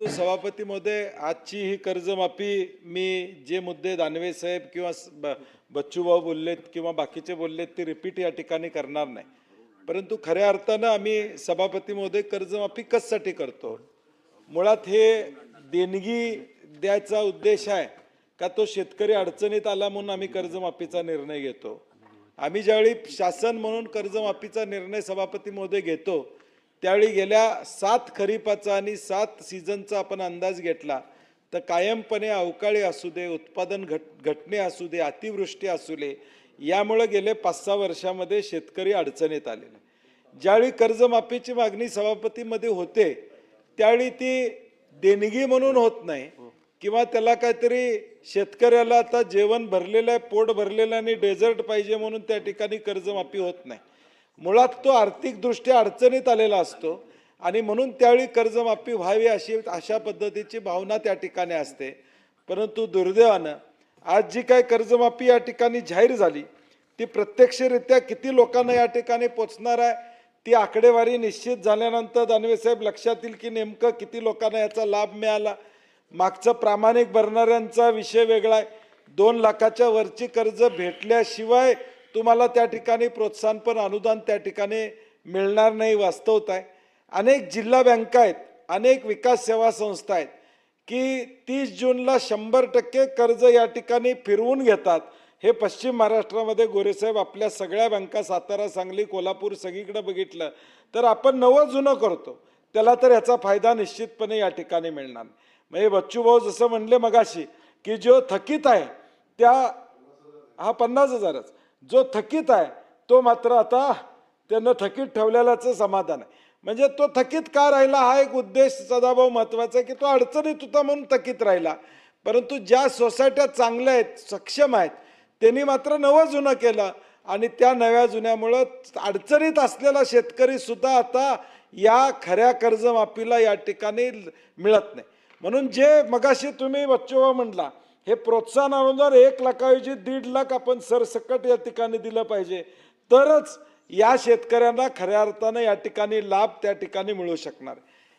सभापती महोदय, आजची ही कर्जमाफी मी जे मुद्दे दानवे साहेब किंवा बच्चूभाऊ बोललेत किंवा बाकीचे बोललेत ते रिपीट या ठिकाणी करणार नाही. परंतु खऱ्या अर्थानं आम्ही सभापती महोदय कर्जमाफी कशासाठी करतो? मुळात हे देणगी द्यायचा उद्देश आहे का तो शेतकरी अडचणीत आला म्हणून आम्ही कर्जमाफीचा निर्णय घेतो. आम्ही ज्यावेळी शासन म्हणून कर्जमाफीचा निर्णय सभापती महोदय घेतो त्यावेळी गेल्या 7 खरीपाचा आणि 7 सीझनचा आपण अंदाज घेतला तर कायमपणे अवकाळी असू दे, उत्पादन घटणे असू दे, अतिवृष्टी असू दे, यामुळे गेले 5-6 वर्षामध्ये शेतकरी अडचणीत आलेले. ज्यावेळी कर्जमाफीची मागणी सभापतीमध्ये होते त्यावेळी ती देणगी म्हणून होत नाही किंवा त्याला काहीतरी शेतकऱ्याला आता जेवण भरलेलं आहे, पोट भरलेलं आणि डेझर्ट पाहिजे म्हणून त्या ठिकाणी कर्जमाफी होत नाही. मुळात तो आर्थिकदृष्ट्या अडचणीत आलेला असतो आणि म्हणून त्यावेळी कर्जमाफी व्हावी अशा पद्धतीची भावना त्या ठिकाणी असते. परंतु दुर्दैवानं आज जी काय कर्जमाफी या ठिकाणी जाहीर झाली ती प्रत्यक्षरित्या किती लोकांना या ठिकाणी पोचणार आहे ती आकडेवारी निश्चित झाल्यानंतर दानवे साहेब लक्षात येईल की नेमकं किती लोकांना याचा लाभ मिळाला. मागचं प्रामाणिक भरणाऱ्यांचा विषय वेगळा आहे. 2 लाखाच्या वरची कर्ज भेटल्याशिवाय तुम्हाला त्या ठिकाणी प्रोत्साहनपर अनुदान त्या ठिकाणी मिळणार नाही. वास्तवत आहे अनेक जिल्हा बँका आहेत, अनेक विकास सेवा संस्था आहेत की 30 जूनला 100% कर्ज या ठिकाणी फिरवून घेतात. हे पश्चिम महाराष्ट्रामध्ये गोरेसाहेब आपल्या सगळ्या बँका सातारा, सांगली, कोल्हापूर सगळीकडे बघितलं तर आपण नवं जुनं करतो त्याला तर याचा फायदा निश्चितपणे या ठिकाणी मिळणार. म्हणजे बच्चूभाऊ जसं म्हणले मगाशी की जो थकीत आहे त्या 50,000च जो थकीत आहे तो मात्र आता त्यांना थकीत ठेवलेल्याच समाधान आहे. म्हणजे तो थकीत का राहिला हा एक उद्देश सदाभाऊ महत्त्वाचा आहे की तो अडचणीत होता म्हणून थकीत राहिला. परंतु ज्या सोसायट्या चांगल्या आहेत, सक्षम आहेत, त्यांनी मात्र नवं जुनं केलं आणि त्या नव्या जुन्यामुळं अडचणीत असलेला शेतकरी सुद्धा आता या खऱ्या कर्जमाफीला या ठिकाणी मिळत नाही. म्हणून जे मगाशी तुम्ही बच्चूभाऊ म्हटला हे प्रोत्साहन अनुदान 1 लाखाऐवजी 1.5 लाख आपण सरसकट या ठिकाणी दिलं पाहिजे तरच या शेतकऱ्यांना खऱ्या अर्थानं या ठिकाणी लाभ त्या ठिकाणी मिळू शकणार.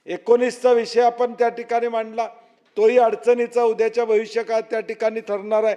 19चा विषय आपण त्या ठिकाणी मांडला तोही अडचणीचा उद्याच्या भविष्यकाळात त्या ठिकाणी ठरणार आहे.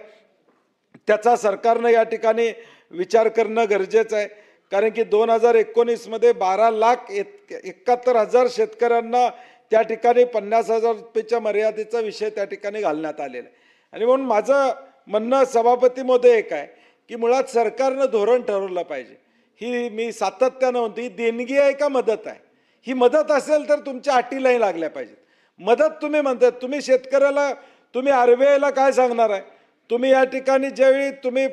त्याचा सरकारनं या ठिकाणी विचार करणं गरजेचं आहे. कारण की 2019 मध्ये 12,71,000 शेतकऱ्यांना त्या ठिकाणी 50,000 रुपयेच्या मर्यादेचा विषय त्या ठिकाणी घालण्यात आलेला आहे. आणि म्हणून माझं म्हणणं सभापतीमध्ये एक आहे की मुळात सरकारनं धोरण ठरवलं पाहिजे. ही मी सातत्यानं म्हणतो ही देणगी आहे का मदत आहे? ही मदत असेल तर तुमच्या अटीलाही लागल्या पाहिजेत. मदत तुम्ही म्हणतात तुम्ही शेतकऱ्याला तुम्ही RBIला काय सांगणार आहे? तुम्ही या ठिकाणी ज्यावेळी तुम्ही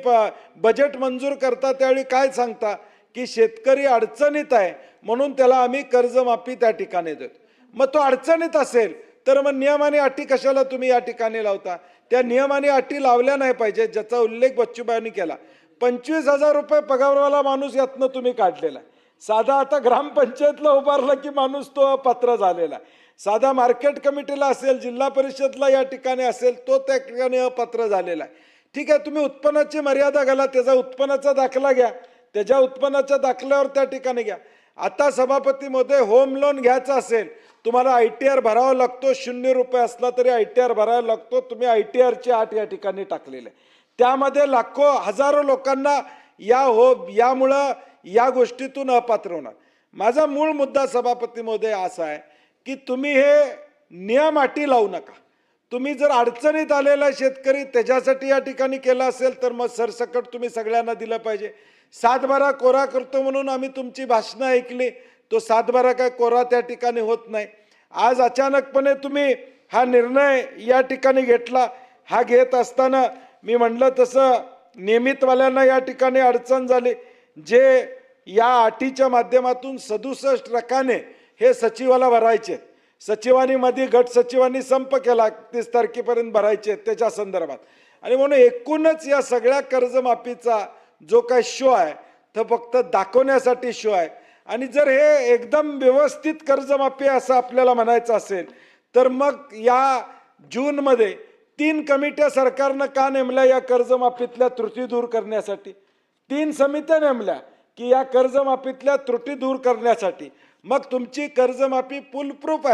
बजेट मंजूर करता त्यावेळी काय सांगता की शेतकरी अडचणीत आहे म्हणून त्याला आम्ही कर्जमाफी त्या ठिकाणी देतो. मग तो अडचणीत असेल तर मग नियम आणि अटी कशाला तुम्ही या ठिकाणी लावता? त्या नियम आणि अटी लावल्या नाही पाहिजे ज्याचा उल्लेख बच्चूभाऊंनी केला. 25,000 रुपये पगारवाला माणूस यातनं तुम्ही काढलेला आहे. साधा आता ग्रामपंचायतला उभारला की माणूस तो अपात्र झालेला आहे. साधा मार्केट कमिटीला असेल, जिल्हा परिषदला या ठिकाणी असेल तो त्या ठिकाणी अपात्र झालेला आहे. ठीक आहे, तुम्ही उत्पन्नाची मर्यादा घाला, त्याचा उत्पन्नाचा दाखला घ्या, त्याच्या उत्पन्नाच्या दाखल्यावर त्या ठिकाणी घ्या. आता सभापती महोदय होम लोन घ्यायचं असेल तुम्हाला ITR भरावा लागतो. 0 रुपये असला तरी ITR भरायला लागतो. तुम्ही ITRची अट या ठिकाणी टाकलेली आहे. त्यामध्ये लाखो हजारो लोकांना यामुळं या गोष्टीतून अपात्र होणार. माझा मूळ मुद्दा सभापती महोदय असा आहे की तुम्ही हे नियम अटी लावू नका. तुम्ही जर अडचणीत आलेला शेतकरी त्याच्यासाठी या ठिकाणी केलं असेल तर मग सरसकट तुम्ही सगळ्यांना दिलं पाहिजे. 7/12 कोरा करतो म्हणून आम्ही तुमची भाषणं ऐकली, तो 7/12 काय कोरा त्या ठिकाणी होत नाही. आज अचानकपणे तुम्ही हा निर्णय या ठिकाणी घेतला. हा घेत असताना मी म्हणलं तसं नियमितवाल्यांना या ठिकाणी अडचण झाली. जे या अटीच्या माध्यमातून 67 रकाने हे सचिवाला भरायचे, सचिवांनी मध्ये गट सचिवांनी संप केला 31 तारखेपर्यंत भरायचे त्याच्या संदर्भात. आणि म्हणून एकूणच या सगळ्या कर्जमाफीचा जो काय शो आहे तो फक्त दाखवण्यासाठी शो आहे. आणि जर हे एकदम व्यवस्थित कर्जमाफी असं आपल्याला म्हणायचं असेल तर मग या जूनमध्ये 3 कमिट्या सरकारनं का नेमल्या या कर्जमाफीतल्या त्रुटी दूर करण्यासाठी? 3 समित्या नेमल्या की या कर्जमाफीतल्या त्रुटी दूर करण्यासाठी. मग तुमची कर्जमाफी फुल प्रूफ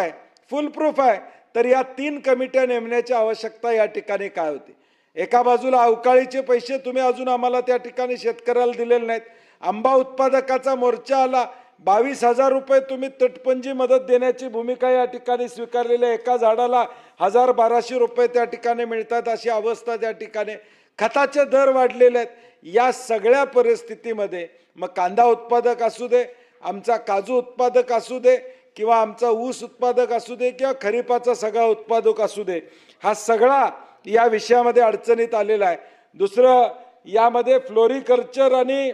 आहे तर या 3 कमिट्या नेमण्याची आवश्यकता या ठिकाणी काय होती? एका बाजूला अवकाळीचे पैसे तुम्ही अजून आम्हाला त्या ठिकाणी शेतकऱ्याला दिलेले नाहीत. आंबा उत्पादकाचा मोर्चा आला, 22,000 रुपये तुम्ही तटपंजी मदत देण्याची भूमिका या ठिकाणी स्वीकारलेली आहे. एका झाडाला 1,000-1,200 रुपये त्या ठिकाणी मिळतात अशी अवस्था त्या ठिकाणी. खताचे दर वाढलेले आहेत. या सगळ्या परिस्थितीमध्ये मग कांदा उत्पादक असू दे, आमचा काजू उत्पादक असू दे, किंवा आमचा ऊस उत्पादक असू दे, किंवा खरीपाचा सगळा उत्पादक असू दे, हा सगळा या विषयामध्ये अडचणीत आलेला आहे. दुसरं यामध्ये फ्लोरिकल्चर आणि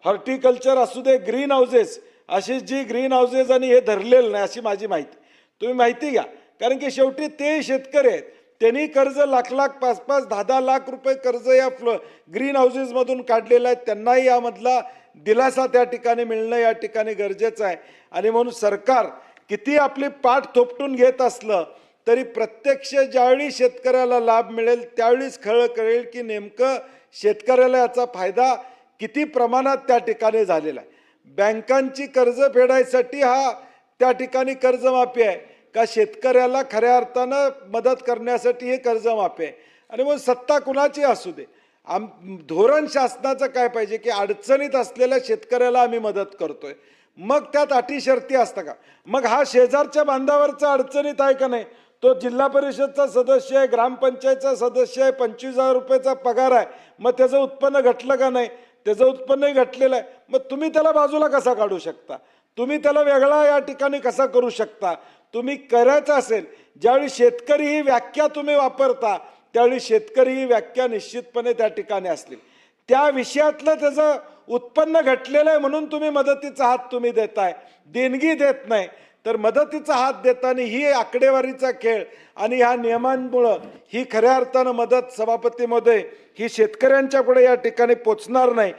हॉर्टिकल्चर असू दे, ग्रीन हाऊसेस, अशी जी ग्रीन हाऊसेस आणि हे धरलेलं नाही अशी माझी माहिती. तुम्ही माहिती घ्या, कारण की शेवटी ते शेतकरी आहेत, त्यांनी कर्ज लाख 5-5, 10-10 लाख रुपये कर्ज या ग्रीन हाऊसेसमधून काढलेलं आहे. त्यांनाही यामधला दिलासा त्या ठिकाणी मिळणं या ठिकाणी गरजेचं आहे. आणि म्हणून सरकार किती आपली पाठ थोपटून घेत असलं तरी प्रत्यक्ष ज्यावेळी शेतकऱ्याला लाभ मिळेल त्यावेळीच कळेल की नेमकं शेतकऱ्याला याचा फायदा किती प्रमाणात त्या ठिकाणी झालेला आहे. बँकांची कर्ज फेडायसाठी हा त्या ठिकाणी कर्जमाफी आहे का शेतकऱ्याला खऱ्या अर्थानं मदत करण्यासाठी हे कर्जमाफी आहे? आणि मग सत्ता कुणाची असू दे, धोरण शासनाचं काय पाहिजे की अडचणीत असलेल्या शेतकऱ्याला आम्ही मदत करतोय, मग त्यात अटी शर्ती असतं का? मग हा शेजारच्या बांधावरचा अडचणीत आहे का नाही? तो जिल्हा परिषदचा सदस्य आहे, ग्रामपंचायतचा सदस्य आहे, 25,000 रुपयाचा पगार आहे, मग त्याचं उत्पन्न घटलं का नाही? त्याचं उत्पन्नही घटलेलं आहे. मग तुम्ही त्याला बाजूला कसा काढू शकता? तुम्ही त्याला वेगळा या ठिकाणी कसा करू शकता? तुम्ही करायचं असेल, ज्यावेळी शेतकरी ही व्याख्या तुम्ही वापरता त्यावेळी शेतकरी ही व्याख्या निश्चितपणे त्या ठिकाणी असली. त्या विषयातलं त्याचं उत्पन्न घटलेलं आहे म्हणून तुम्ही मदतीचा हात तुम्ही देताय, देणगी देत नाही. तर मदतीचा हात देताना ही आकडेवारीचा खेळ आणि ह्या नियमांमुळं ही खऱ्या अर्थानं मदत, सभापती महोदय, ही शेतकऱ्यांच्या पुढे या ठिकाणी पोचणार नाही.